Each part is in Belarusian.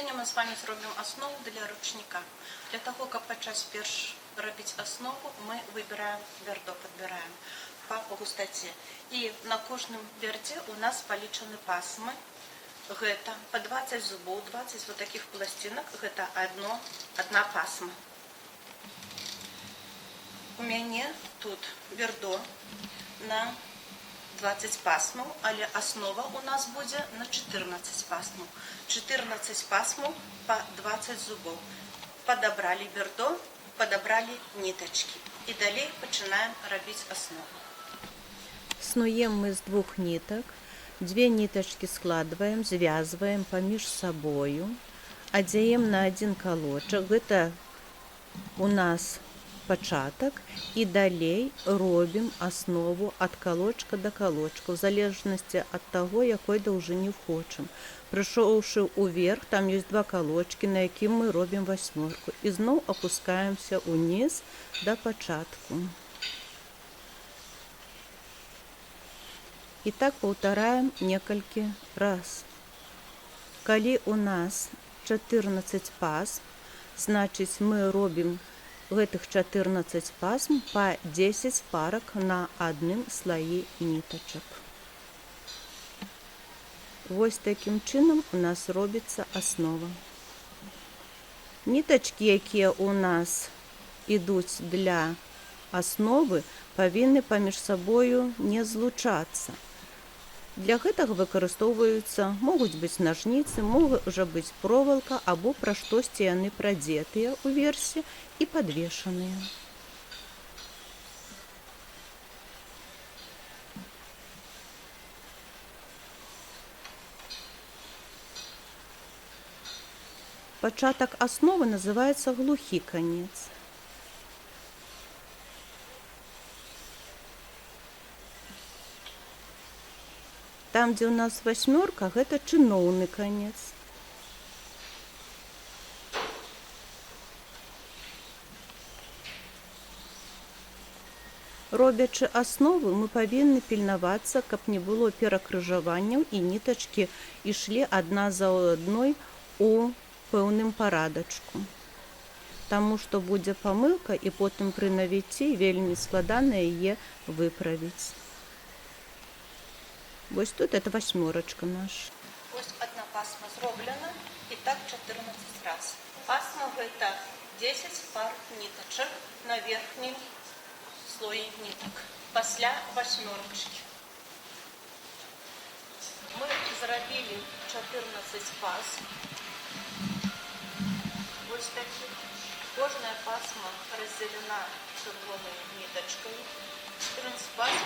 Сёння мы з вами зробім аснову для ручніка. Для того, каб пачаць перш рабіць аснову, мы выбіраем вердо, падбіраем па густаце. І на кожным вердзе у нас палічаны пасмы. Гэта па 20 зубоў, 20 вот таких пласцінак, гэта одна пасма. У мяне тут вердо на 20 пасмаў, але аснова у нас будзе на 14 пасмаў. 14 пасмаў па 20 зубоў. Падабралі вердо, падабралі нітачкі. І далей пачынаем рабіць аснову. Снуем мы з двух нітак. Две ниточки складываем, связываем поміж собою, одяем на один колочек. Это у нас початок. И далей робим основу от колочка до колочка, в залежности от того, якой довжині хочем. Пришовши уверх, там есть два колочки, на яким мы робим восьмерку. И знов опускаемся униз до початку. И так повторяем несколько раз. Коли у нас 14 пасм, значит мы робим в этих 14 пасм по 10 парок на одном слое ниточек. Вот таким чином у нас робится основа. Ниточки, які у нас идут для основы, повинны поміж собою не злучаться. Для гэтага выкарыстоўваюцца, могуць быць нажніцы, можа быць провалка або пра штосьці яны прадзетыя ўверсе і падвешаныя. Пачатак асновы называецца глухі канец. Там, где у нас восьмерка, это чыноўны конец. Робячы аснову, мы павінны пільнавацца, каб не было перакрыжаванняў і нітачкі ішлі адна за адной у пэўным парадачку. Таму што будзе памылка, і потым пры навіцці вельмі складана яе выправіць. Вот тут это восьмерочка наша. Вот одна пасма зроблена, и так 14 раз. Пасма это 10 пар ниточек на верхнем слое ниток. Пасля восьмерочки. Мы зробили 14 пасм. Вот таких. Кожная пасма разделена червоной ниточкой. 14 пасм,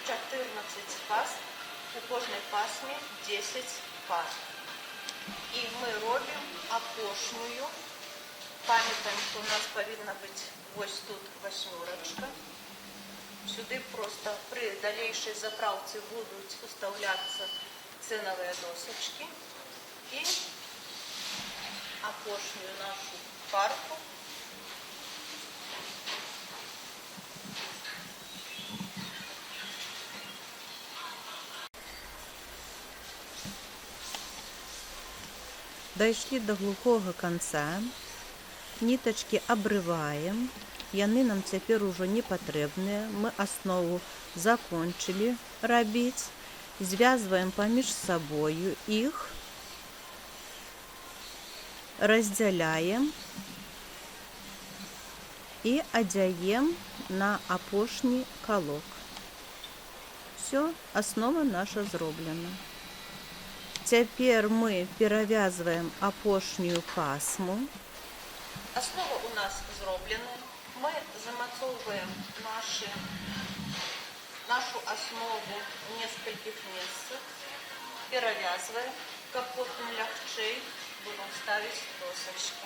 14 пасм. У кожнай пасме 10 пар. І мы робім апошнюю. Памятаем, што у нас павінна быць вось тут восьмерочка. Сюды просто пры далейшай заправцы будуць устаўляцца цэнавыя досачкі. І апошнюю нашу парку Дайшлі до глухого конца, ниточки обрываем, яны нам цяпер ужо не патрэбныя, мы основу закончили рабіць, звязваем паміж собою их, разделяем и одяем на апошні колок. Все, основа наша зроблена. Теперь мы перевязываем апошнюю пасму. Основа у нас зроблена. Мы замацоўваем нашу основу в нескольких месцах, перевязываем, как потом легче будем ставить досочки.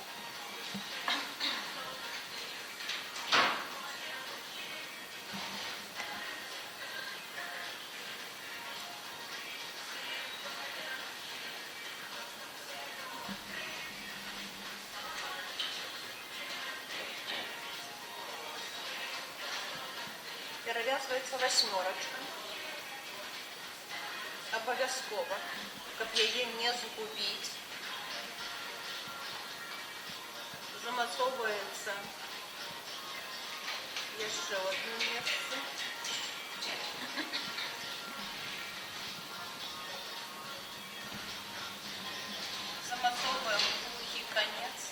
Перевязывается восьмерочка. Обов'язково, каб яе не згубіць. замацовується ще одне місце. Замацовуємо глухий конець.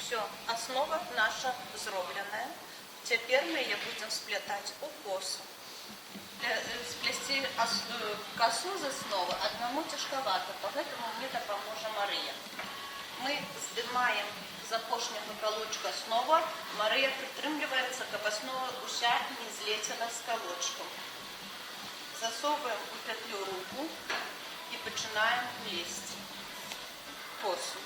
Все, основа наша зроблена. Тепер ми її будемо сплетати у косу. Сплести косу з основи одному тяжковато, поэтому мне допоможе Мария. Мы здимаем з опошнього колочка основу. Мария притримлюється, щоб основа уся не злетіла з колочком. Засовуємо у петлю руку і починаємо лізти в косу.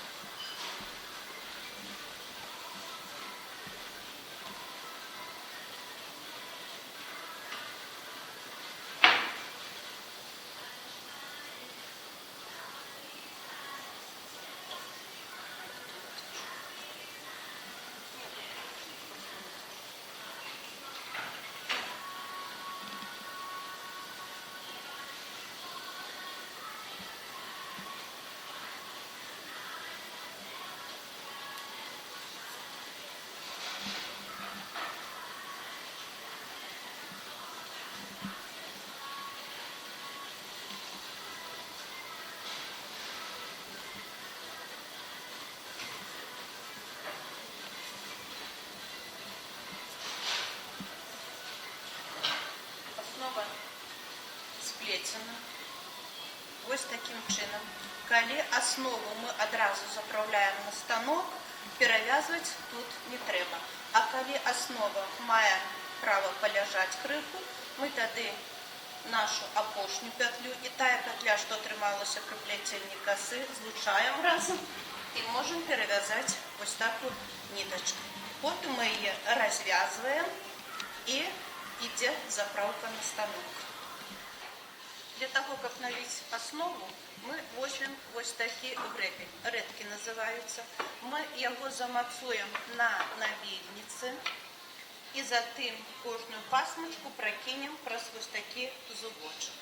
Основа сплетена. Ось таким чином. Коли основу ми одразу заправляємо на станок, перев'язувати тут не треба. А коли основа має право полежати криху, ми тоді нашу опошню петлю і та петля, що трималася при плетенні коси, злучаємо разом і можемо перев'язати ось таку ниточку. Потім ми її розв'язуємо і йде заправка на станок. Для того, как навить основу, мы возьмем ось такі гребень. Редки називаються. Ми його замацуємо на навільниці і затим кожну пасмочку прокинемо прось ось такий зубочок.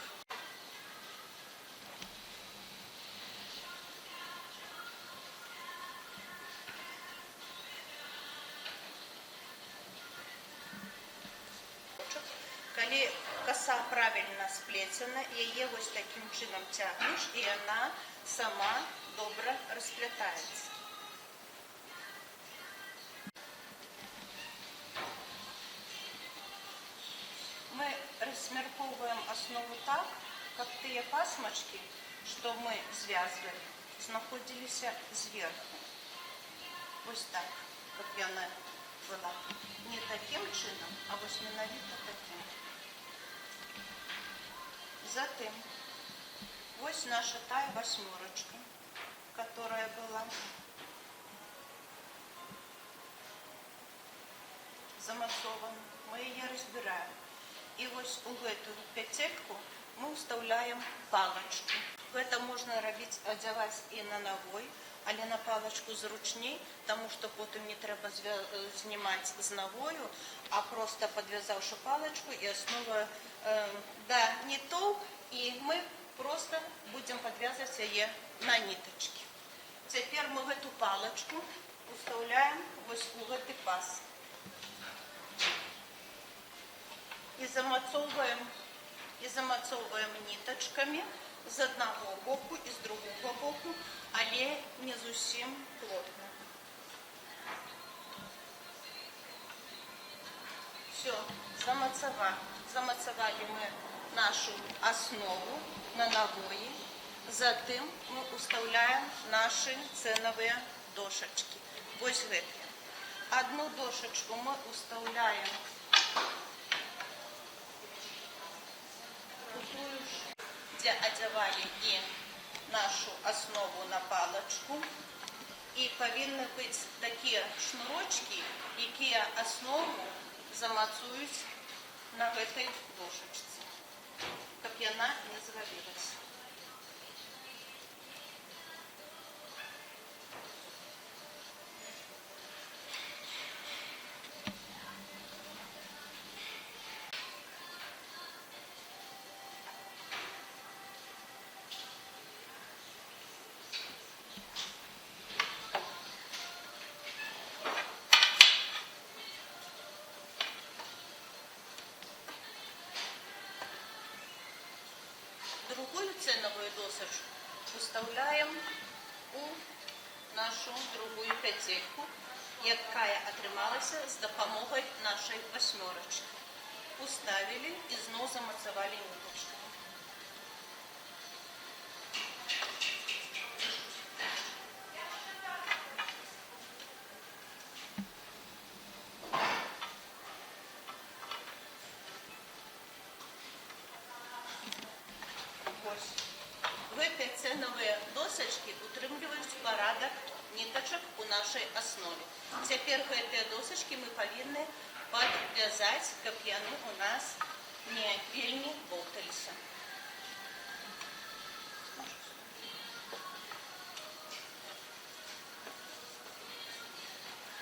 Коли коса правильно сплетена, її ось таким чином тягнеш, і вона сама добре розплетається. Ми розмірковуємо основу так, щоб ті пасмочки, що ми зв'язували, знаходилися зверху. Ось так, щоб вона була. Не таким чином, а ось ненавітно таким. Затем, ось наша та восьмерочка, которая была замасована. Мы ее разбираем. И ось у эту петельку мы вставляем палочку. Это можно робить, одевать и на ногой, але на палочку зручней, тому що потім не треба знімати з ногою, а просто підв'язавши палочку і основа не то, і ми просто будемо підв'язувати її на ниточки. Тепер ми в цю палочку вставляємо ось у цей паз. І замацовуємо ниточками з одного боку і з другого боку, але не зовсім плотно. Все, замацовали мы нашу основу на набої, затем мы уставляем наши ценовые дошечки. Ось эти. Одну дошечку мы уставляем где одевали и нашу основу на палочку. І повинні бути такі шнурочки, які основу замацують на цій дошечці, щоб вона не звалилась. ценовую досочку уставляем у нашу другую петельку, якая атрымалася з дапамогай нашай восьмерочки. Уставили и зноў замацавали ниточкой. Гэтыя цэнавыя досачкі утрымліваюць парадак нітачак у нашай аснове. Цяпер гэтыя досачкі мы павінны падвязаць, каб яны у нас не вельмі боўталіся.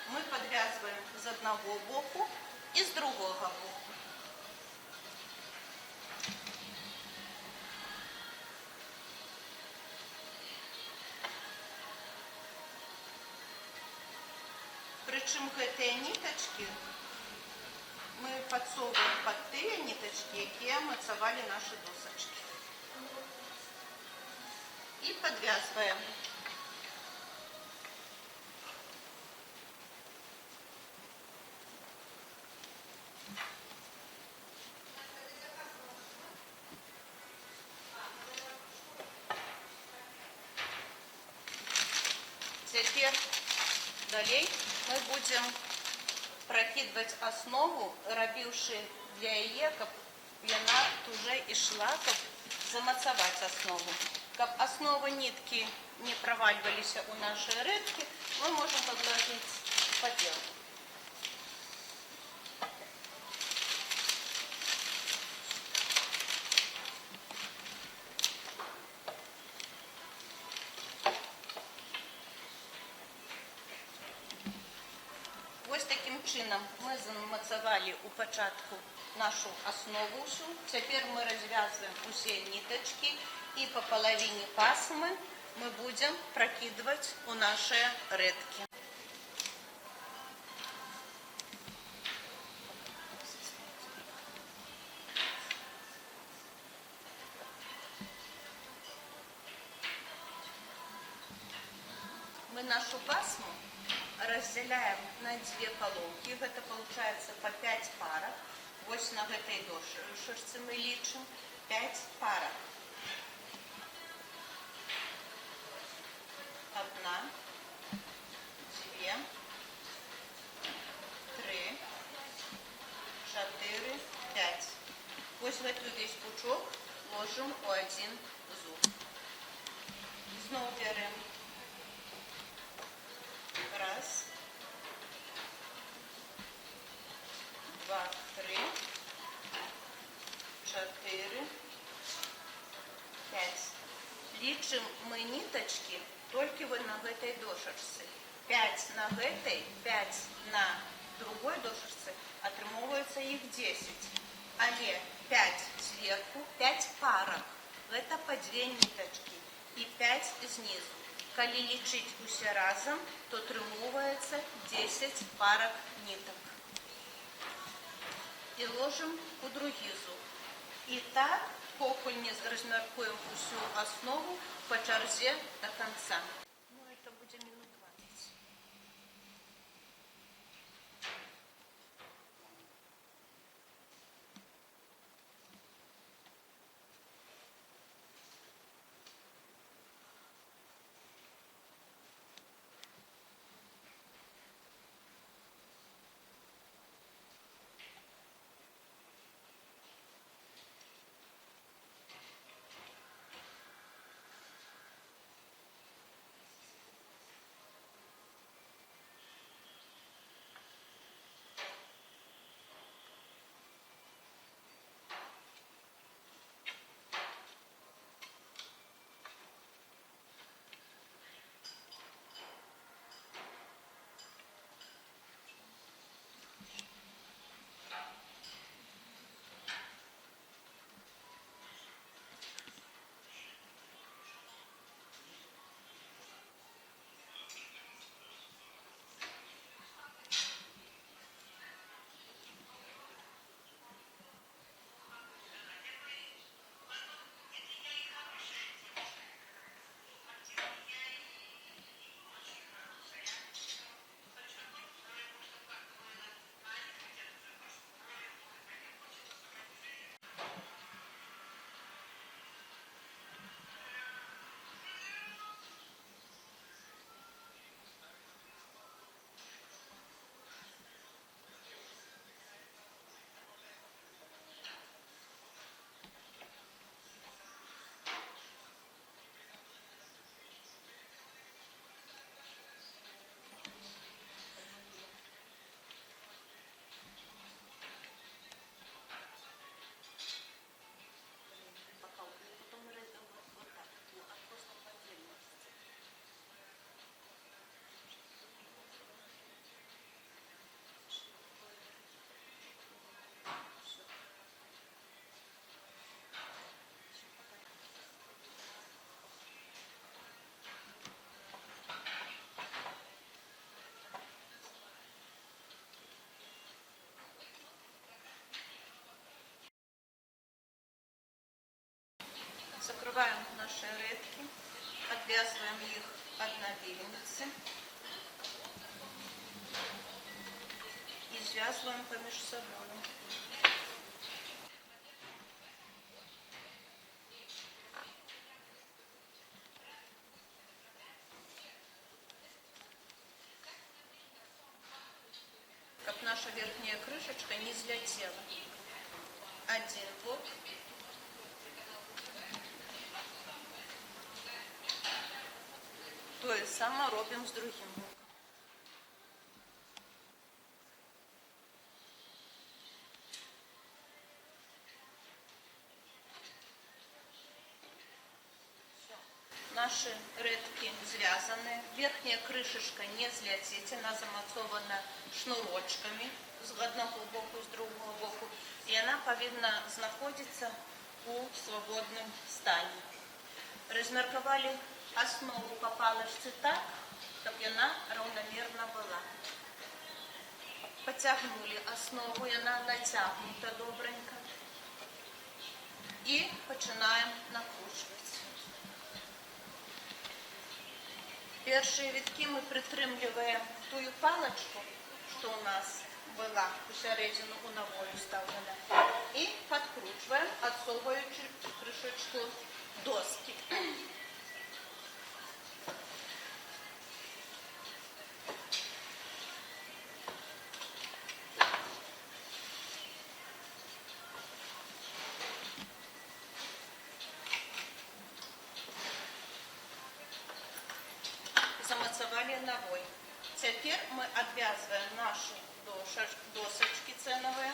Мы подвязываем з аднаго боку і з другога боку. Прычым гэтыя нітачкі мы падсоўваем пад тыя нітачкі, якія мацавалі нашы досачкі. І падвязваем. Цяпер далей мы будем прокидывать основу, рабіўшы для яе, каб яна тужэй ішла, каб замацаваць основу. Каб основа нитки не проваливаліся у наши рыбки, мы можем подложить поделку. Вось таким чынам мы замацавалі у пачатку нашу основу ўсю. Цяпер мы развязываем усе ниточки и по половине пасмы мы будем прокидывать у наши редки. Мы нашу пасму разделяем на две половки. Это получается по 5 парок. Вот на этой доширце мы лічим 5 парок. Одна, две, три, 4, 5. Вот в эту весь пучок ложим у один зуб. Снова берем. Раз, два, три, 4, 5. Лічим мы ниточки только вот на этой доширце. 5 на этой, 5 на другой доширце, атрымоўваецца их 10. Але 5 сверху, 5 парок. Это по 2 ниточки и 5 снизу. Калі лічыць усе разом, то атрымоўваецца 10 парок ниток. И ложим у другі зуб. И так, покуль не размяркуем всю основу по чарзе до конца. Ну, это будет минут 20. развязываем их одновильницы и связываем поміж собой. Как наша верхняя крышечка не взлетела. Один бок. То же самое робим с другим боком. Все. Наши редки связаны. Верхняя крышечка не взлетит, она замацована шнурочками з одного боку, з другого боку. І вона повинна знаходитися у свободному стані. Розміркували основу по палочці так, щоб вона равномірно була. Потягнули основу, вона натягнута добренько. І починаємо накручувати. Перші витки ми притримливаємо ту палочку, що у нас была посередину у навою ставлена, и подкручиваем, отсовываючи крышечку доски. Замацовали навой. Теперь мы обвязываем наши досочки циновые.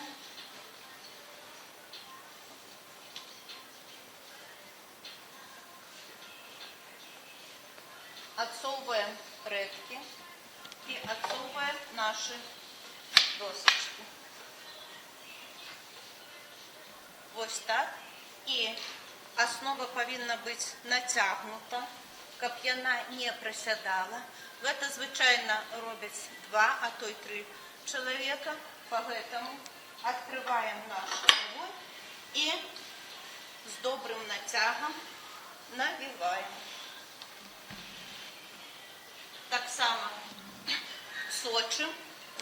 Отсовываем редки и отсовываем наши досочки. Вот так. И основа повинна быть натягнута, щоб вона не просядала. Это звичайно робить 2, а то и 3 человека. Поэтому открываем наш огонь и с добрым натягом навиваем. Так само сочим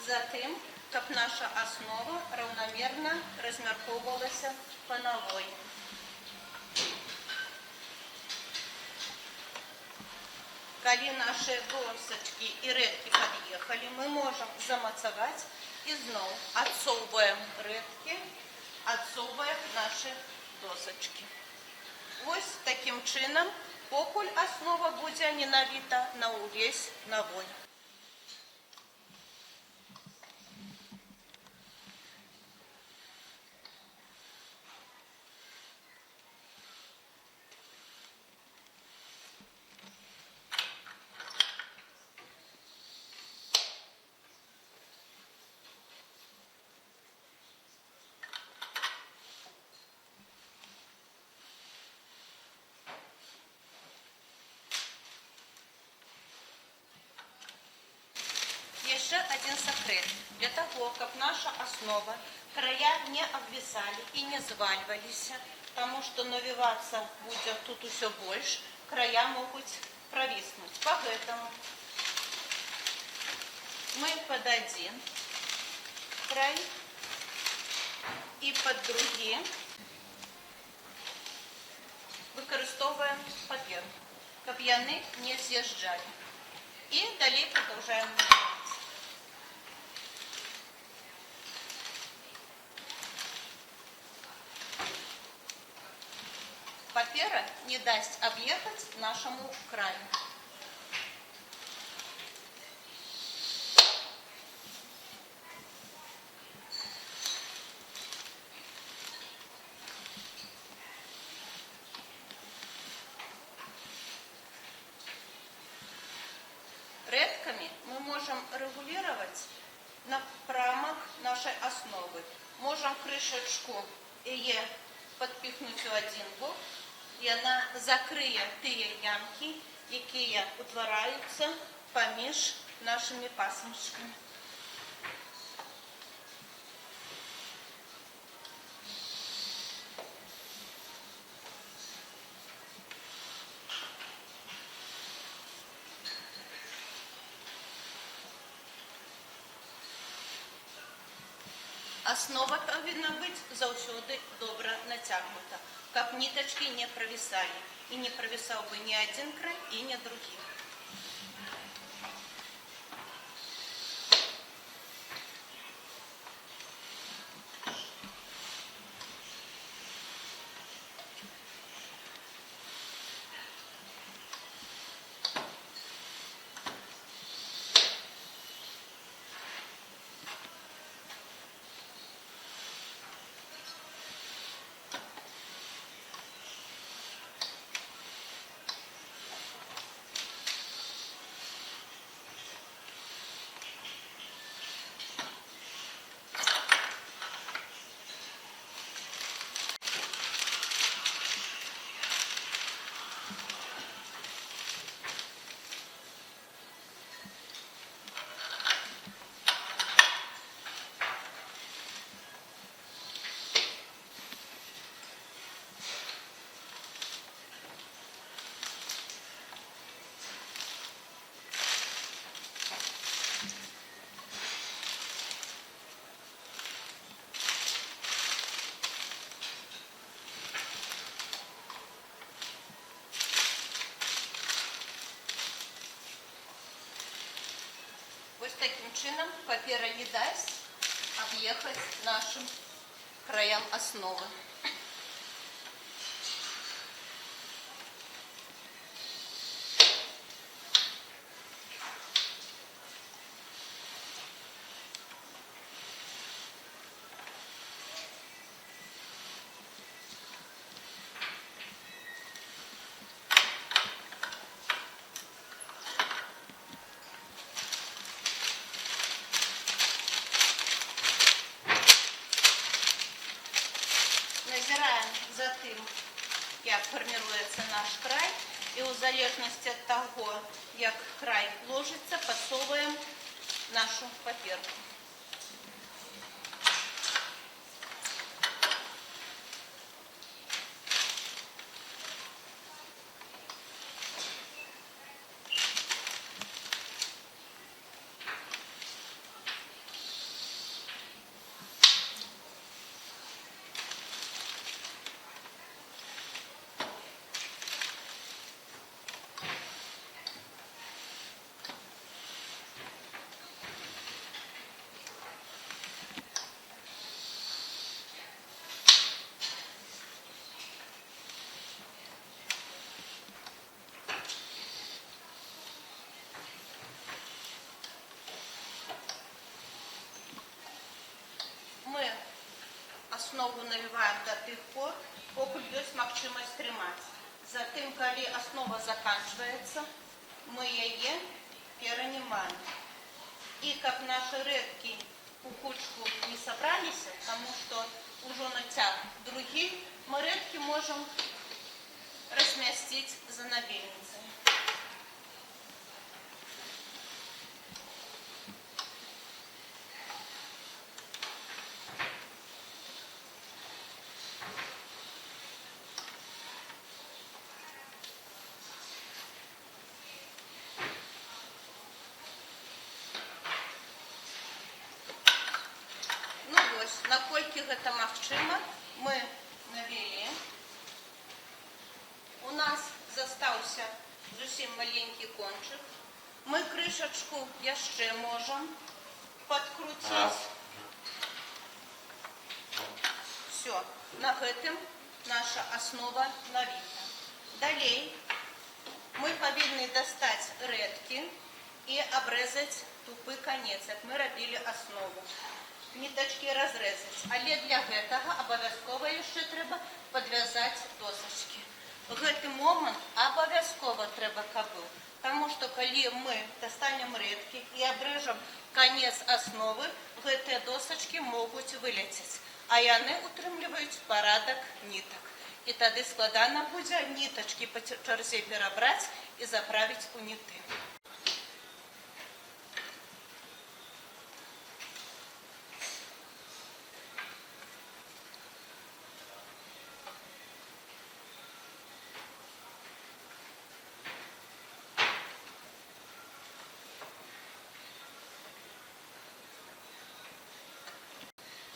за тим, щоб наша основа равномірно розмірковувалася по навої. Коли наши досочки и редки подъехали, мы можем замацовать и снова отсовываем редки, отсовываем наши досочки. Вот таким чином, покуль основа будет не навита на увесь навой. Еще один секрет. Для того, чтобы наша основа, края не обвисали и не заваливались, потому что навиваться будет тут все больше, края могут провиснуть. Поэтому мы под один край и под другий використовуємо папір, щоб вони не з'їжджали. І далі продовжуємо навивати. Папера не даст объехать нашему краю. Редками мы можем регулировать напрямок нашей основы. Можем крышечку ее подпихнуть в один бок, і вона закриє ті ямки, які утвораються поміж нашими пасмочками. Основа повинна бути заўсёды добра нацягнута, каб нітачкі не правісалі. І не правісаў бы ні адзін край і ні другі. Ось таким чином папера не дасть объехать нашим краям основы. Назираем за тым, як фарміруецца наш край, і ў залежнасці ад таго, як край ложыцца, пасоўваем нашу паперку. Мы основу навіваем до тых пор, покуль ёсць магчымасць трымаць. Затым, калі основа заканчваецца, мы яе перанімаем. І каб наши рэдкі у кучку не сабраліся, таму што ўжо нацяг другі, мы рэдкі можам размясціць за набельніцай. Наколькі гэта магчыма, мы навялі. У нас застаўся зусім маленькі кончык. Мы крышачку яшчэ можам падкруціць. Все, на гэтым наша аснова навіта. Далей мы павінны дастаць рэдкі і абрэзаць тупы канец, як мы рабілі аснову. Нітачкі разрэзаць, але для гэтага абавязкова яшчэ трэба падвязаць досачкі. Гэты момант абавязкова трэба каб быў, таму што калі мы дастанем рэдкі і абрэжам канец асновы, гэтыя досачкі могуць выляцець, а яны утрымліваюць парадак нітак. І тады складана будзе нітачкі па чарзе перабраць і заправіць у ніты.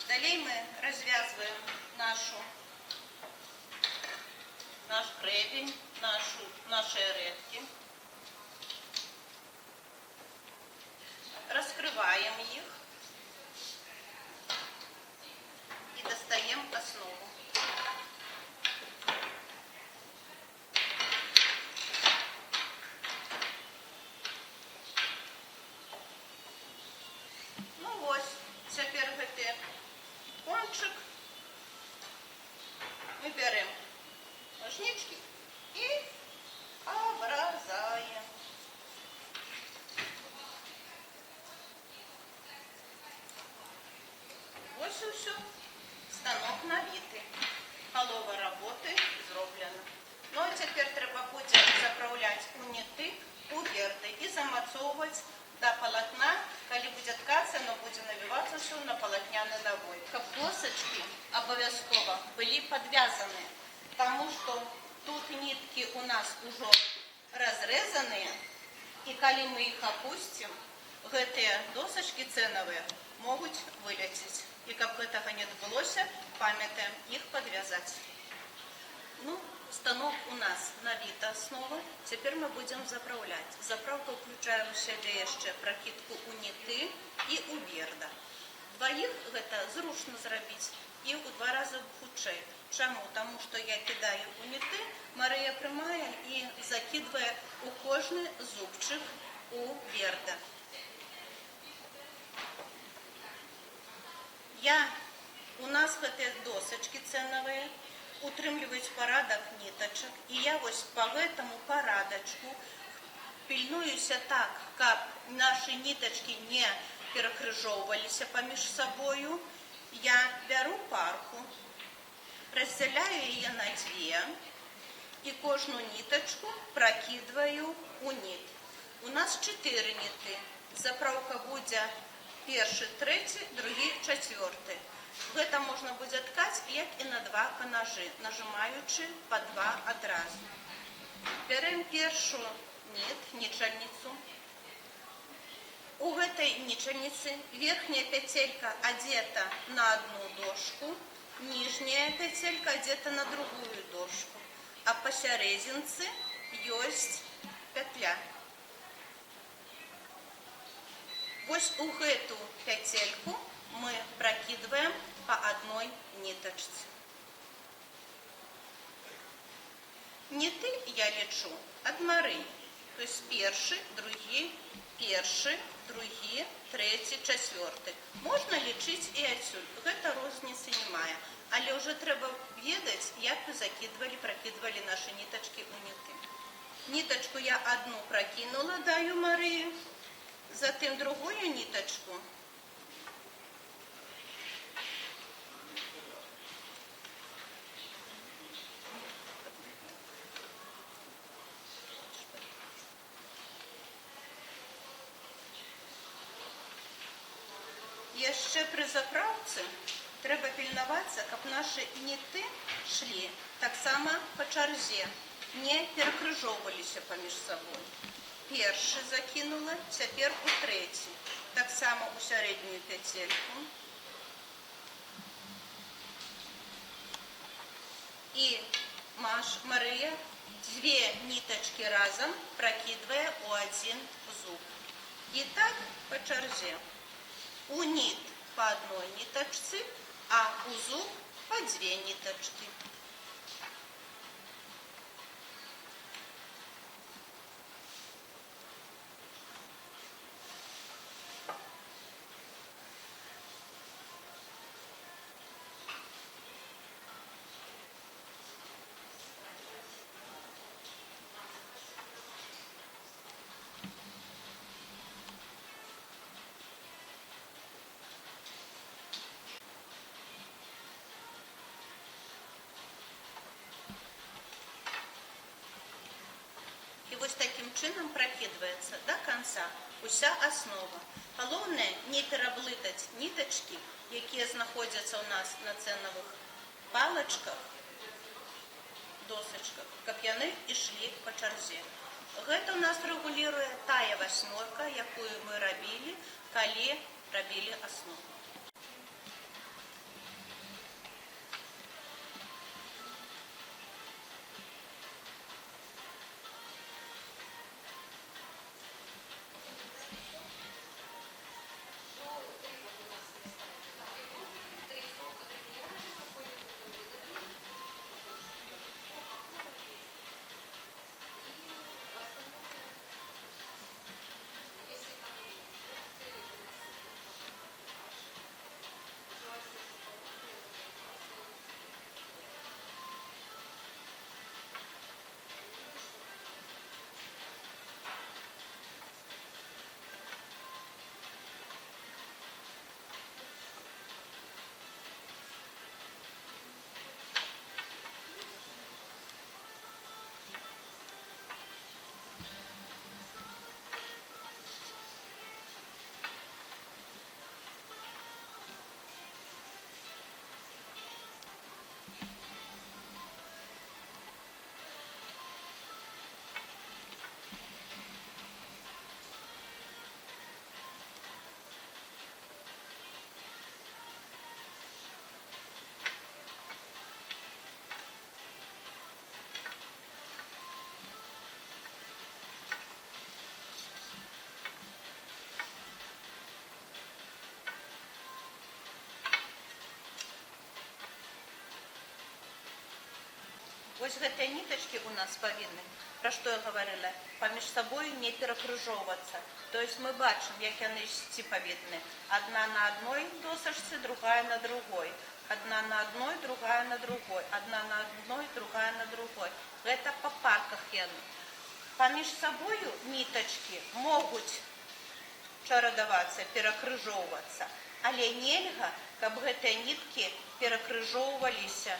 Далей развязываем наш гребень, наши редки. Раскрываем их и достаем основу. Ну вот, теперь этот кончик мы берем ножнички и обрезаем. Вот и все. Станок навитий. Полова роботи зроблена. Ну а тепер треба буде заправляти у ніти, у верти і замацовувати до полотна. Коли буде ткатися, воно буде навиватися все на полотняний навой. Щоб досочки обов'язково були підв'язані, тому що тут нитки у нас уже разрезанные, и коли мы их опустим, эти досочки ценовые могут вылететь. И как этого не отбылося, памятаем их подвязать. Ну, станок у нас навита основа. Теперь мы будем заправлять. Заправку включаем в себе еще прокидку у ниты и у верда. Двоих это зручно зробить и у 2 рази худшее. Чому? Тому що я кидаю у ниты, Марія приймає і закидує у кожний зубчик у верда. У нас эти досочки ценовые утримливают порядок ниточек, и я вот по этому порядочку пильнуюся так, как наши ниточки не перекрыжовывались поміж собою. Я беру парку, разделяю ее на 2 и кожну ниточку прокидываю у нит. У нас 4 ниты. Заправка будет перший, третій, другий, четвертий. Это можна буде ткати, як і на 2 канажі, нажимаючи по 2 одразу. Беремо першу нічельницю. У этой нічельниці верхняя петелька одета на одну дошку, нижняя петелька одета на другую дошку, а посерединце есть петля. Вот у эту петельку мы прокидываем по одной ниточке. Ниты я лечу от Марии, то есть перший, другий, третій, четвертий. Можна лічити і отсюда. Це розниці немає. Але вже треба відати, як ви прокидували наші ниточки у ниты. Ниточку я одну прокинула, даю Марии, затем другую ниточку. Ще при заправці треба пильнуватися, щоб наші ніти йшли так само по черзі, не перекрижовувалися поміж собою. Перший закинула, тепер у третій. Так само у середню петельку. І Марія 2 ниточки разом прокидывая у один зуб. І так по черзі. У нит по одной ниточке, а у зуб по 2 ниточки. Ось таким чином прокидывается до конца уся основа. Головне не переплутати ниточки, які знаходяться у нас на ценових паличках, досочках, щоб вони йшли по черзі. Це у нас регулює тая 8, яку ми робили, коли робили основу. Вось гэтыя нітачкі у нас павінны, пра што я гаварыла, паміж сабою не перакрыжоўвацца. То есть мы бачым, як яны ісці павінны. Адна на адной досачцы, другая на другой. Одна на одной, другая на другой. Одна на одной, другая на другой. Гэта па парках яны. Паміж сабою нітачкі могуць чарадавацца, перакрыжоўвацца, але нельга, каб гэтыя ніткі перакрыжоўваліся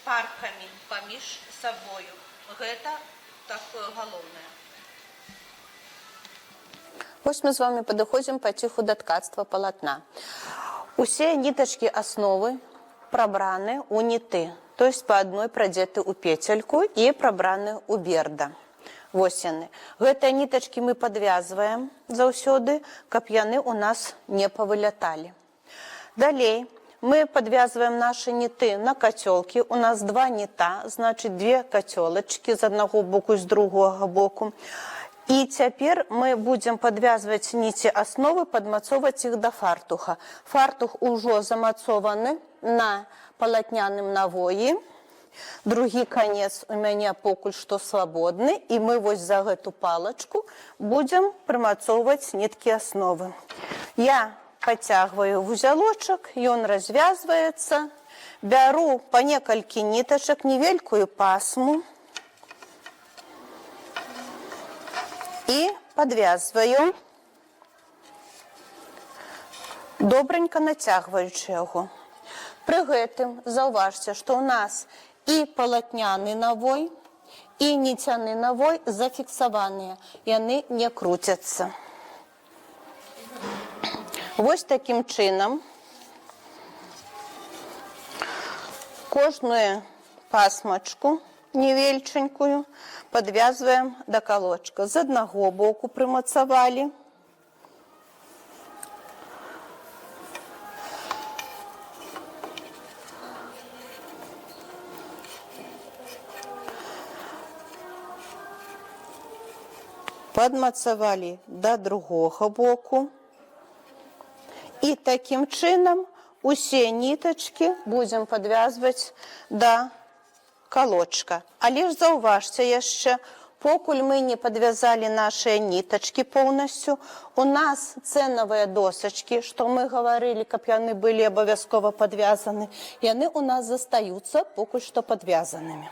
паркамі паміж сабою. Гэта такое галоўнае. Вось мы з вами падыходзім паціху да ткацтва палатна. Усе нітачкі асновы прабраны ў ніты, то есть па адной прадзеты ў пецельку і прабраны ў берда. Вось яны. Гэтыя нітачкі мы падвязваем заўсёды, каб яны ў нас не павыляталі. Далей мы падвязваем нашы ніты на кацёлкі. У нас два ніта, значыць, две кацёлачкі з аднаго боку і з другога боку. І цяпер мы будзем падвязваць ніці асновы, падмацоўваць іх да фартуха. Фартух ужо замацованы на палатняным навоі. Другі канец у мяне покуль што свабодны, і мы вось за гэту палачку будзем прымацоўваць ніткі асновы. Я пацягваю вузелочак, ён развязваецца, бяру па некалькі нітачак, невялікую пасму і падвязваю, добранька нацягваючы яго. Пры гэтым заўважце, што ў нас і палатняны навой, і ніцяны навой зафіксаваныя. Яны не круцяцца. Вось такім чынам кожную пасмачку невельченькую падвязваем да калочка. З аднаго боку прымацавалі. Падмацавалі да другога боку. І такім чынам усе нітачкі будзем падвязваць да калочка. Але ж заўважце яшчэ, покуль мы не падвязалі нашыя нітачкі поўнасцю, у нас цэнавыя досачкі, што мы гаварылі, каб яны былі абавязкова падвязаны, яны у нас застаюцца покуль што падвязанымі.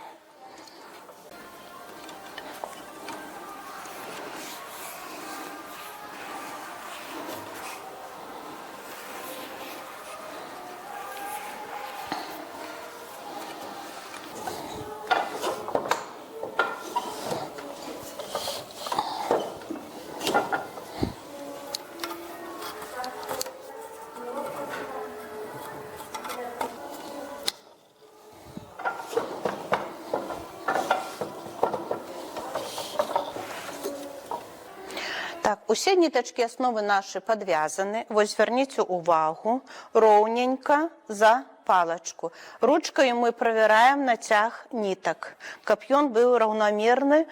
Усе нітачкі асновы нашы падвязаны. Вось звярніце ўвагу, роўненька за палачку. Ручкаю мы правяраем нацяг нітак, каб ён быў раўнамерны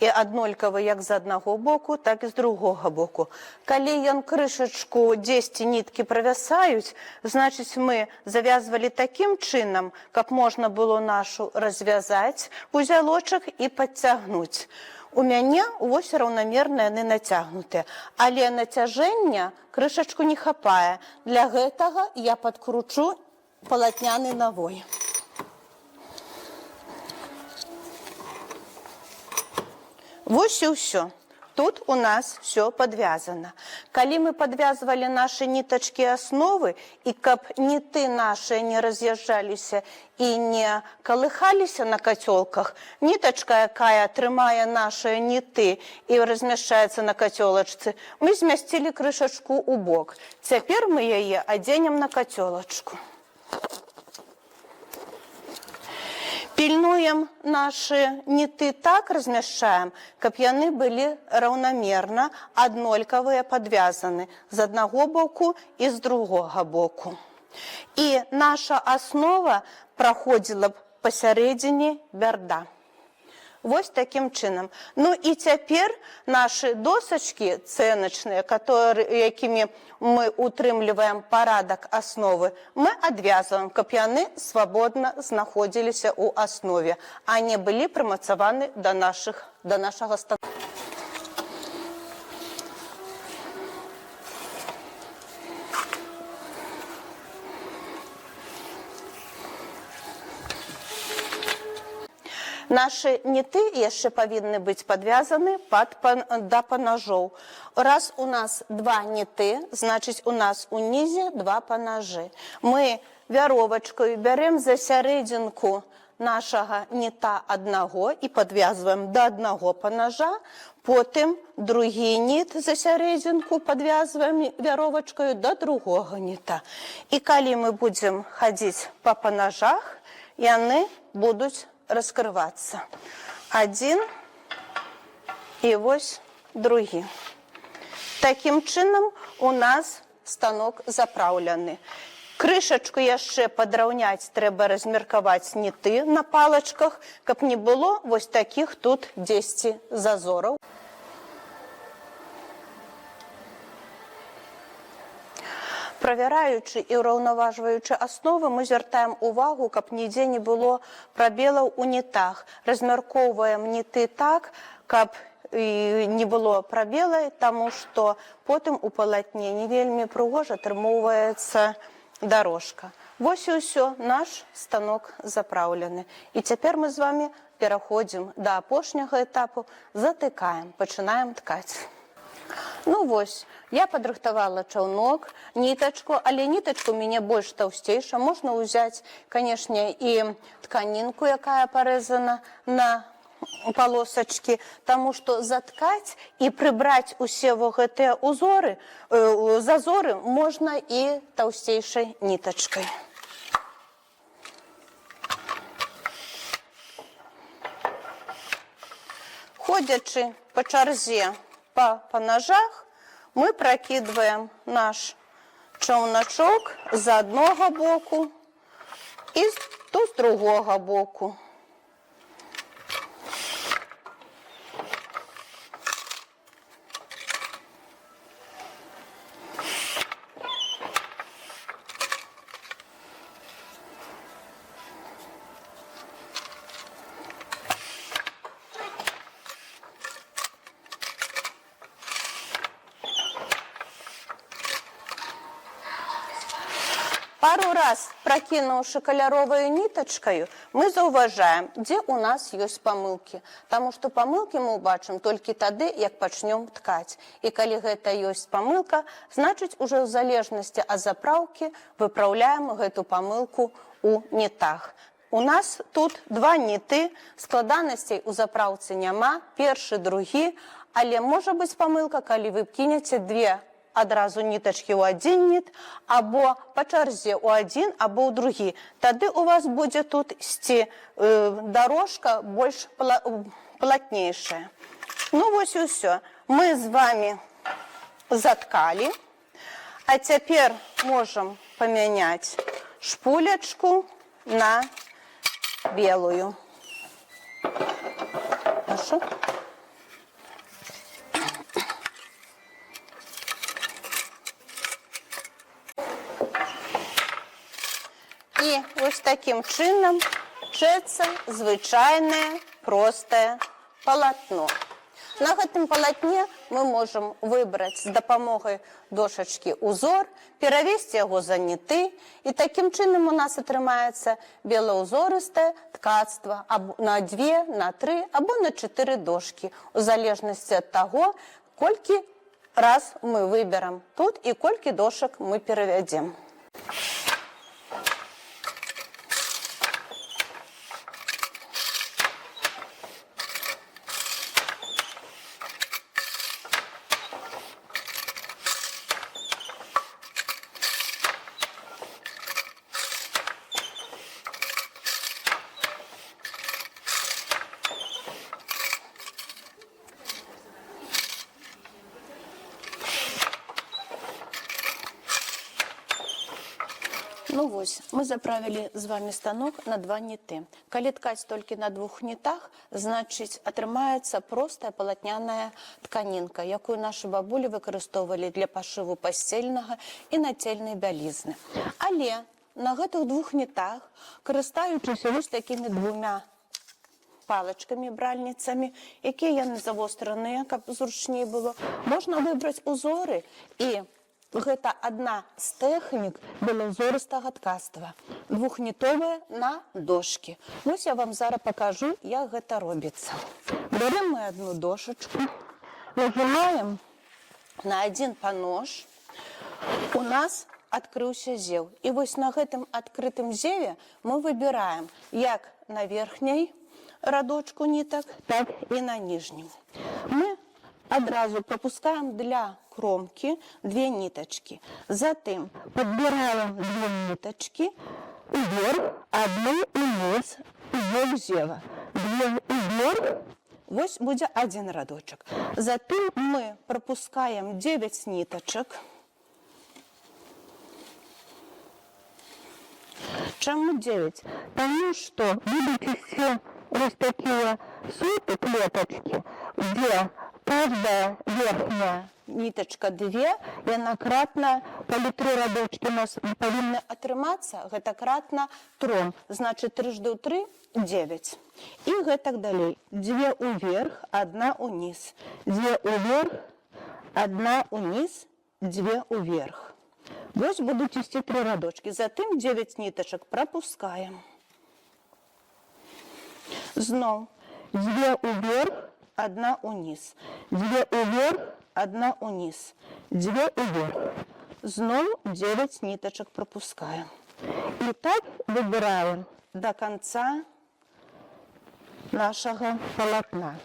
і аднолькавы як з аднаго боку, так і з другога боку. Калі ён крышачку дзесьці ніткі правясаюць, значыць мы завязвалі такім чынам, каб можна было нашу развязаць вузелочак і падцягнуць. У мяне вось раўнамерна яны нацягнутыя, але нацяжэння крышачку не хапае. Для гэтага я падкручу палатняны навой. Вось і ўсё. Тут у нас все падвязана. Калі мы падвязвалі нашы нітачкі асновы, і каб ніты нашыя не раз'язджаліся і не калыхаліся на кацёлках, нітачка, якая трымае нашыя ніты і размяшчаецца на кацёлачцы, мы змясцілі крышачку ў бок. Цяпер мы яе адзенем на кацёлачку. Пільнуем нашы ніты так размяшчаем, каб яны былі раўнамерна аднолькавыя падвязаны з аднаго боку і з другога боку. І наша аснова праходзіла б пасярэдзіне бярда. Вось таким чином. Ну і тепер наші досочки ценочные, якими ми утримлюємо порядок основи, ми відв'язуємо, щоб вони свободно знаходилися у основі, а не були примацовані до нашого станку. Наші ніти яшчэ павінны быць падвязаны да панажоў. Раз у нас два ніты, значыць у нас унізе два панажы. Мы вяровачкою бярем за сярэдзінку нашага ніта аднаго і падвязваем да аднаго панажа, потым другі ніт за сярэдзінку падвязваем вяровачкою да другога ніта. І калі мы будзем хадзіць па панажах, яны будуць раскрываться. Один и вось другі. Таким чынам у нас станок запраўлены. Крышачку яшчэ падраўняць трэба размеркаваць ніты на палачках, каб не было вось таких тут 10 зазораў. Правяраючы і ўраўнаважваючы асновы, мы звяртаем увагу, каб нідзе не было прабелаў у нітах. Размяркоўваем ніты так, каб не было прабела, таму што потым у палатне не вельмі прыгожа атрымоўваецца дорожка. Вось і ўсё, наш станок запраўлены. І цяпер мы з вами пераходзім да апошняга этапу, затыкаем, пачынаем ткаць. Ну вось, я падрыхтавала чаўнок, нітачку, але нітачку у мяне больш таўсцейша. Можна ўзяць, канешне, і тканінку, якая парэзана на полосочки, таму што заткаць і прыбраць усе гэтыя зазоры можна і таўсцейшай нітачкай. Ходячы па чарзе па панажах, мы пракідваем наш чаўначок з аднога боку і з другога боку. Пару раз прокинувши каляровой ниточкой, мы заўважаем, где у нас есть помылки. Потому что помылки мы убачим только тогда, как начнем ткать. И коли это есть помылка, значит уже в залежности от заправки выправляем эту помылку у нитах. У нас тут два ніты, складанасцей у заправцы няма, першы, другі, але можа быць помылка, калі вы кинете две адразу нітачкі ў адзін ніт, або па чарзе ў адзін, або ў другі. Тады у вас будзе тут ісці дорожка больш плотнейшая. Ну вось і ўсё. Мы з вами заткалі, а цяпер можам памяняць шпулечку на белую. Хорошо? І ось таким чином чэцца звычайнае простае палатно. На гэтым палатне мы можам выбраць з дапамогай дошачкі узор, перавесці яго за ніты, і такім чынам у нас атрымаецца белаузорыстае ткацтва на 2, на 3 або на 4 дошкі, у залежнасці ад таго, колькі раз мы выберам тут і колькі дошак мы перавядзем. Ну вось, мы заправілі з вами станок на 2 ніты. Калі ткаць толькі на 2 нітах, значыць, атрымаецца простая палатняная тканінка, якую нашы бабулі выкарыстоўвалі для пашыву пасцельнага і нацельнай бялізны. Але на гэтых 2 нітах, карыстаючыся вось такімі 2 палачкамі, бральніцамі, якія яны завостраныя, каб зручней было, можна выбраць узоры, і гэта адна з тэхнік белаузорыстага ткацтва. 2нітовая на дошкі. Вось я вам зараз пакажу, як гэта робіцца. Бярем мы одну дошачку, нажимаем на один панож, у нас адкрыўся зеў. І вось на гэтым адкрытым зеве мы выбіраем як на верхняй радочку нітак, так і на ніжнім. Мы адразу пропускаем для кромки 2 ниточки. Затем подбираем 2 ниточки вверх, одну вниз, вверх зева. 2 вверх, вот будет 1 радочек. Затем мы пропускаем 9 ниточек. Чему 9? Потому что будут все вот такие супы, клеточки, где каждая верхняя ниточка 2, яна кратна, калі 3 радочки у нас павінны атрымацца, гэта кратна 3, значит 3 × 3 – 9. І гэтак далей. 2 уверх, 1 униз. 2 уверх, 1 униз, 2 уверх. Вось будут ісці 3 радочки. Затым 9 ниточек пропускаем. Зноў 2 уверх, 1 униз. 2 уверх, 1 униз. 2 уверх. Зноў 9 ниточек пропускаем. И так выбираем до конца нашего полотна.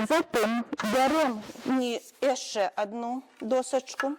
Затем берем еще одну досочку.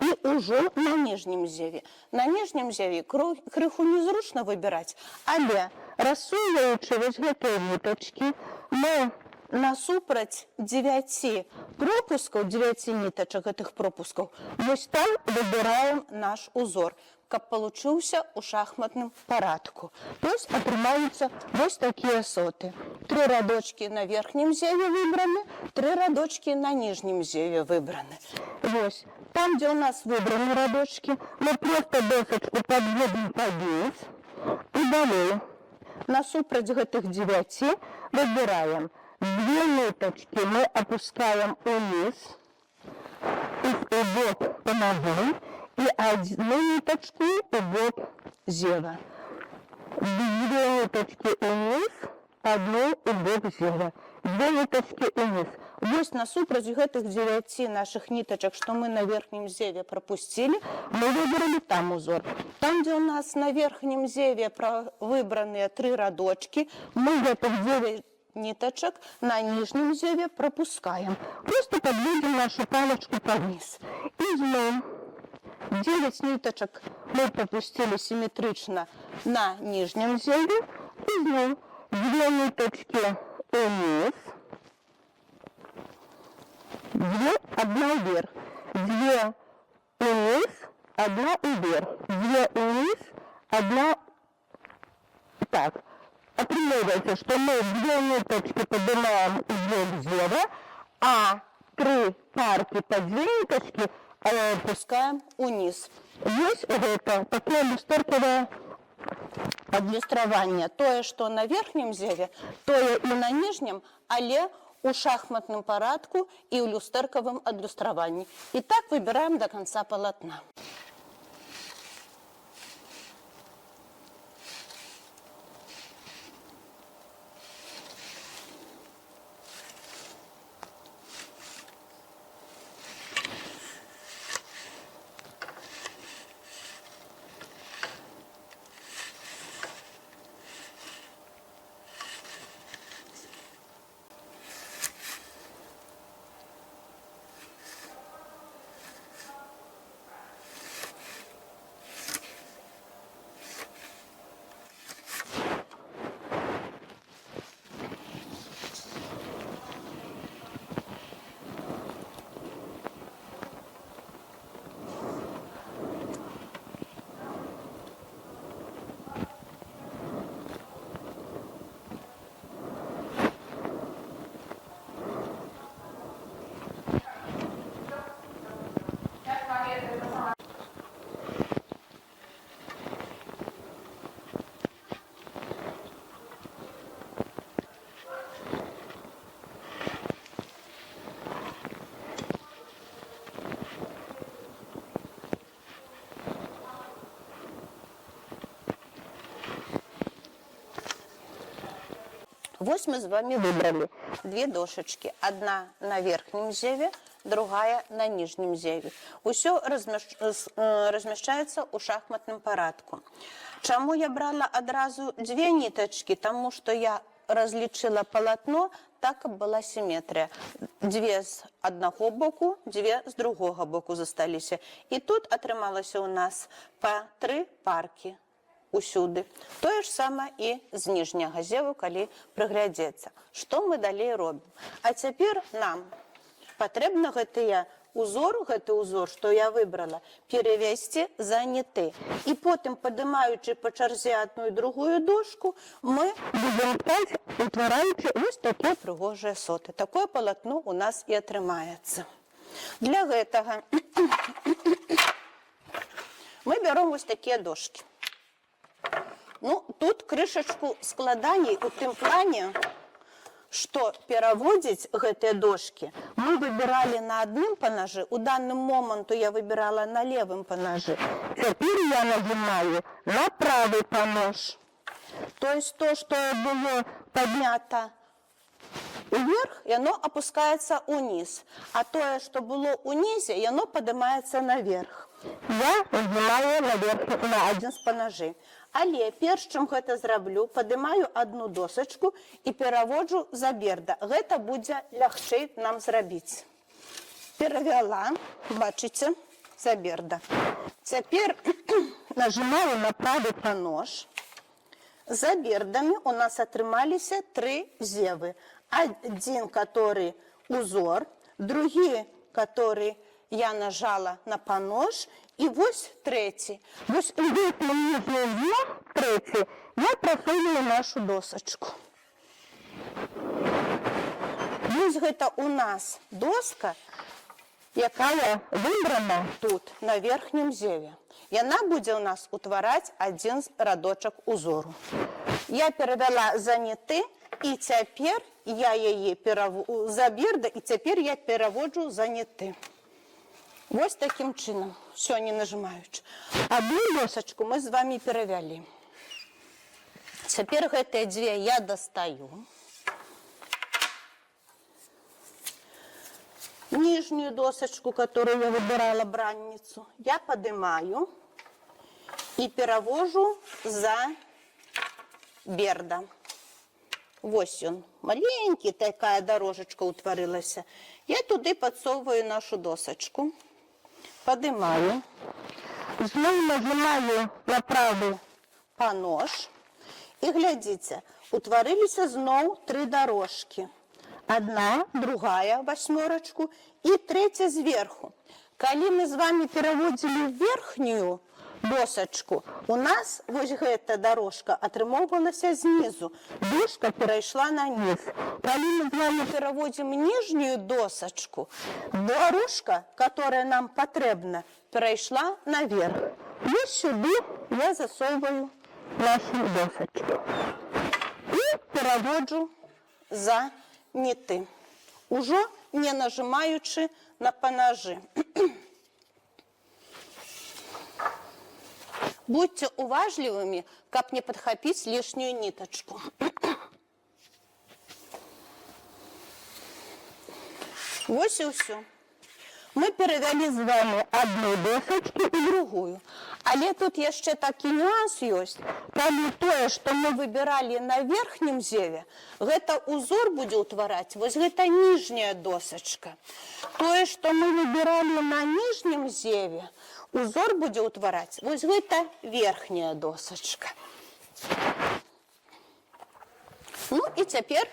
И уже на нижнем зеве. На нижнем зеве крыху незручно выбирать, але рассуваючи вось гэтыя ниточки, мы насупраць 9 пропусков, 9 ниточек этих пропусков, вось там выбираем наш узор, каб получился у шахматным порядку. То есть атрымаюцца вось такие соты. 3 радочки на верхнем зеве выбраны, 3 радочки на нижнем зеве выбраны. Вось. Там, где у нас выбраны радочки, мы просто досочку подводим под низ и далее. Насупраць гэтых 9 выбираем 2 ниточки, мы опускаем вниз, их в бок помогу, и 1 ниточку в бок зева. 2 ниточки вниз, 1 в бок зева. 2 ниточки вниз. Вось насупраць гэтых 9 наших ниточек, что мы на верхнем зеве пропустили, мы выбрали там узор. Там, где у нас на верхнем зеве выбранные 3 радочки, мы этих 9 ниточек на нижнем зеве пропускаем. Просто подводим нашу палочку вниз. И знову 9 ниточек мы пропустили симметрично на нижнем зеве. И знову 2 ниточки вниз. 1 вверх, 2 вниз, 1 вверх, 2 вниз, 1 так. Отрывается, что мы 2 ниточки поднимаем вверх зева, а 3 парки по 2 ниточки опускаем вниз. Здесь это такое люстерковое адлюстраванне. Тое, что на верхнем зеве, тое и на нижнем, але у шахматном порядку и в люстерковом адлюстраванні. И так выбираем до конца полотна. Вот мы с вами выбрали две дошечки. Одна на верхнем зеве, другая на нижнем зеве. Усё размещается у шахматным порядку. Чому я брала одразу две ниточки? Тому что я различила полотно, так как была симметрия. Две з одного боку, две з другого боку засталіся. І тут атрымалася у нас по 3 парки усюды. Тое ж саме і з ніжняга зеву, калі прыглядзецца. Што мы далей робім? А цяпер нам патрэбна гэты узор, што я выбрала, перевесці за ніты. І потым, падымаючы па чарзе одну і другую дошку, мы будем ткаць, утвараючы вось такія прыгожыя соты. Такое палатно у нас і атрымаецца. Для гэтага мы бяром вось такія дошкі. Ну, тут крышачку складаней у тым плане, што пераводзіць гэтыя дошкі мы выбіралі на адным панажы. У данным моманту я выбірала на левым панажы. Цяпер я нажимаю на правый панож. То есть то, што было паднята уверх, яно опускаецца ўніз. А тое, што было ўнізе, яно падымаецца наверх. Я нажимаю наверх на адзін з панажэй. Але перш чым гэта зраблю, падымаю одну досачку і пераводжу за берда. Гэта будзе лягчэй нам зрабіць. Перавяла, бачыце, за берда. Цяпер нажимаю на правы панож. За бердамі у нас атрымаліся 3 зевы. Один, который узор, другі, который я нажала на панож, і вось трэці. Вось у гэтым ніжнім трэці я прасовываю нашу досачку. Вось гэта у нас доска, якая выбрана тут, на верхнім зеве. Яна будзе у нас утвараць адзін радочак узору. Я перавяла за ніты, і цяпер я яе за берда, і цяпер я пераводжу за ніты. Вось таким чынам, все не нажимаючы. Одну досочку мы з вами перавялі. Цяпер гэтыя дзве я дастаю. Нижнюю досочку, которую я выбирала бранницу, я поднимаю и перевожу за берда. Вось он, маленький, такая дорожечка утворилась. Я туди подсовываю нашу досочку. Поднимаю, знову нажимаю на правый панож и глядите, утворилися знову 3 дорожки. Одна, другая восьмерочку и третья сверху. Калі мы з вами переводили в верхнюю досочку, у нас вось эта дорожка атрымоўвалася знизу, дошка перейшла на низ. Калі мы з вами переводим нижнюю досочку, дорожка, которая нам потребна, перейшла наверх. И сюда я засовываю нашу досочку. И переводжу за ніты, уже не нажимаючи на панажи. Будьте уважливыми, как не подхопить лишнюю ниточку. Вот и все. Мы перевели з вами одну досочку и другую. Але тут еще такий нюанс есть. Калі тое, что мы выбирали на верхнем зеве, гэта узор будет утварать, вот гэта нижняя досочка. Тое, что мы выбирали на нижнем зеве, узор будет утварать, вот гэта верхняя досочка. Ну и теперь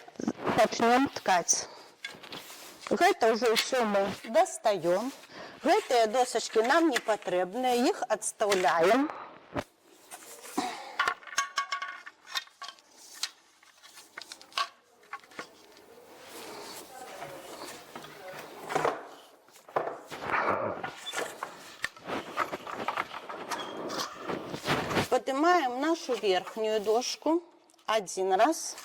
начнем ткать. Гэта уже все мы достаем. Гэтыя досочки нам не потребны, их отставляем. Поднимаем нашу верхнюю дошку один раз.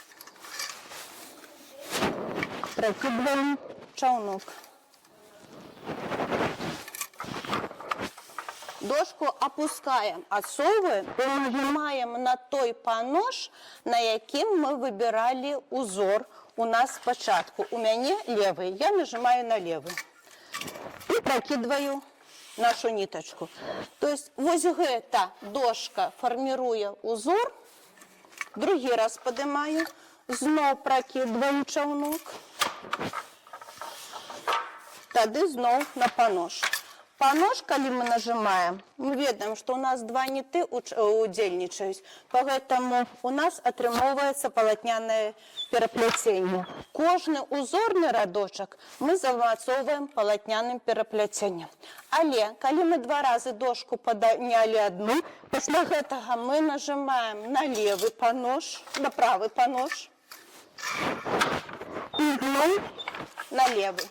Прокидываем чаунок. Дошку опускаем, отсовываем и нажимаем на той панож, на яким мы выбирали узор у нас спочатку. У меня левый, я нажимаю на левый. И прокидываю нашу ниточку. То есть вот эта дошка, формируя узор, другий раз поднимаю, снова прокидываю човнок, тогда снова на панож. Панож, коли мы нажимаем, мы видим, что у нас два ниты удельничают, поэтому у нас отрымовывается полотняное переплетение. Кожный узорный радочок мы замацовываем полотняным переплетением. Але, коли мы два раза дошку подняли одну, после этого мы нажимаем на левый панож, на правый панож, и на левый.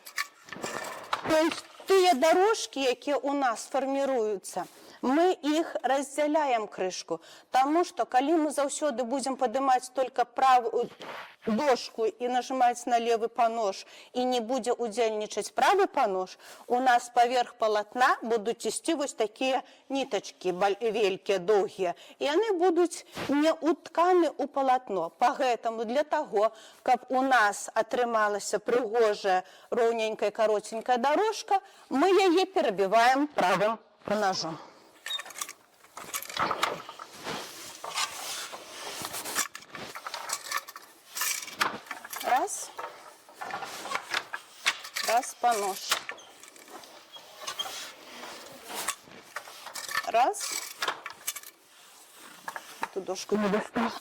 То есть тыя дорожки, які у нас формируются, мы их разделяем крышку, потому что, коли мы заўсёды будем поднимать только правую дошку и нажимать на левый панож, и не будем удельничать правый панож, у нас поверх полотна будут идти вот такие ниточки великие, долгие, и они будут не утканы у полотно. Поэтому для того, как у нас отрымалась пригожая, ровненькая, коротенькая дорожка, мы ее перебиваем правым паножом. Раз, раз, панож. Раз. Эту дошку не достала.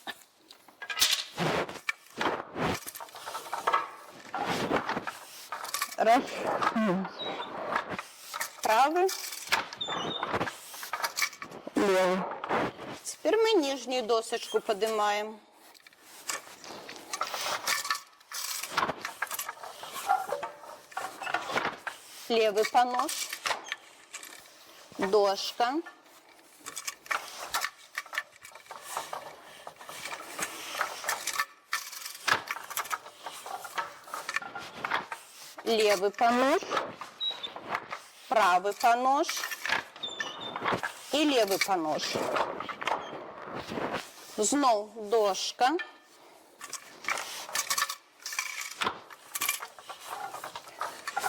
Раз. Правый. Левый. Теперь мы нижнюю досочку поднимаем. Левый панож, дошка, левый панож, правый панож и левый панож. Знов дошка.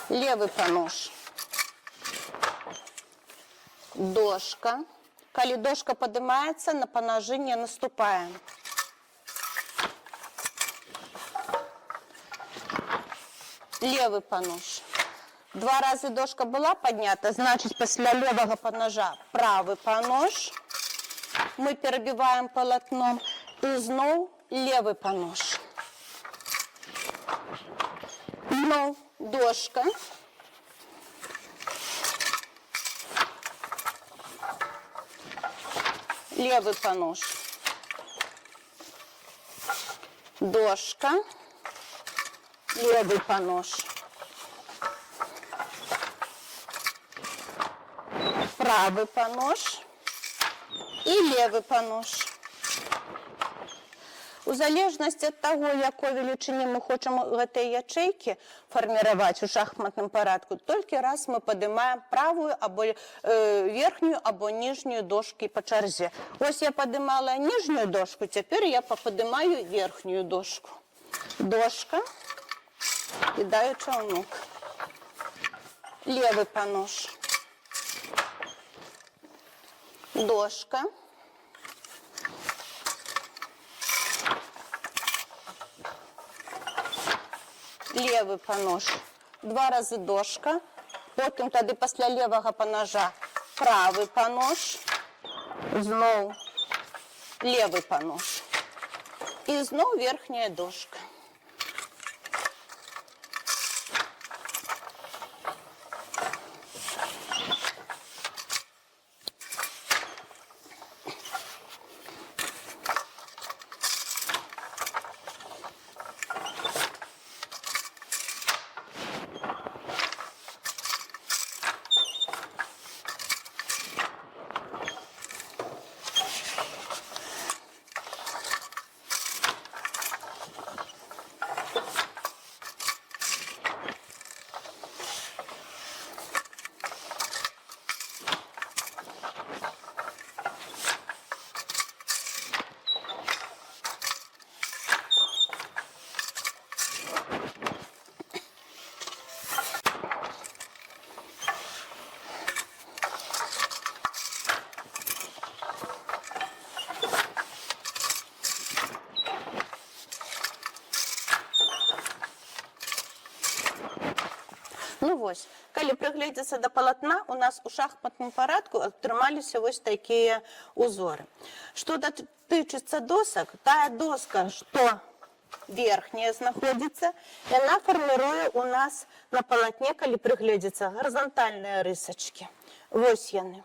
Левый панож, дошка. Коли дошка поднимается, на паножи не наступаем. Левый панож. Два раза дошка была поднята, значит, после левого паножа правый панож. Мы перебиваем полотном. И снова левый панож. Снова дошка. Левый панож. Дошка. Левый панож. Правый панож. И левый панож. У залежності від того, якої величини ми хочемо ці ячейки формувати у шахматному порядку, тільки раз ми піднімаємо праву або верхню або нижню дошки по черзі. Ось я піднімала нижню дошку, тепер я піднімаю верхню дошку. Дошка, кидаю човнок. Лівий панож. Дошка. Левый панож. Два рази дошка. Потім тоді після левого паножа правий панож. Знов левий панож. І знов верхня дошка. вось, калі прыгледзецца да палатна, у нас у шахматным парадку атрымаліся вось такія узоры. Што датычыцца досак, тая доска, што верхняя знаходзіцца, яна фарміруе у нас на палатне, калі прыгледзецца, гарызантальныя рысачкі. Вось яны.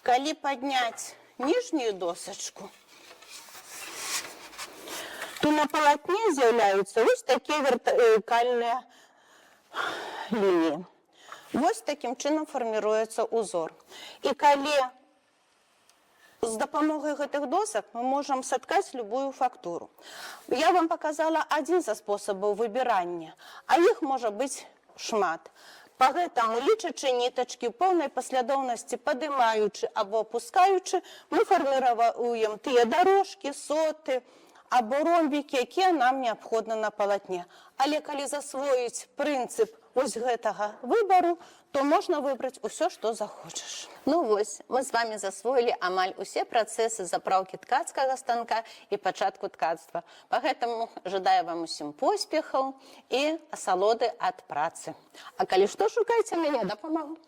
Калі падняць ніжнюю досачку, то на палатне з'яўляюцца вось такія вертыкальныя лінії. Вось такім чынам фарміруецца узор. І калі з дапамогай гэтых досак мы можам саткаць любую фактуру. Я вам показала адзін са спосабаў выбірання, а іх можа быць шмат. Пагэтаму, лічачы нітачкі ў пэўнай паслядоўнасці, падымаючы або апускаючы, мы фарміруем тыя дарожкі, соты, або ромбікі, якія нам неабходны на палатне. Але калі засвоіць прынцып вось гэтага выбару, то можна выбраць усё, што захочаш. Ну вось, мы з вами засвоілі амаль усе працэсы запраўкі ткацкага станка і пачатку ткацтва. Пагэтаму жадаю вам усім поспехаў і асалоды ад працы. А калі што, шукайце мяне, дапамагу.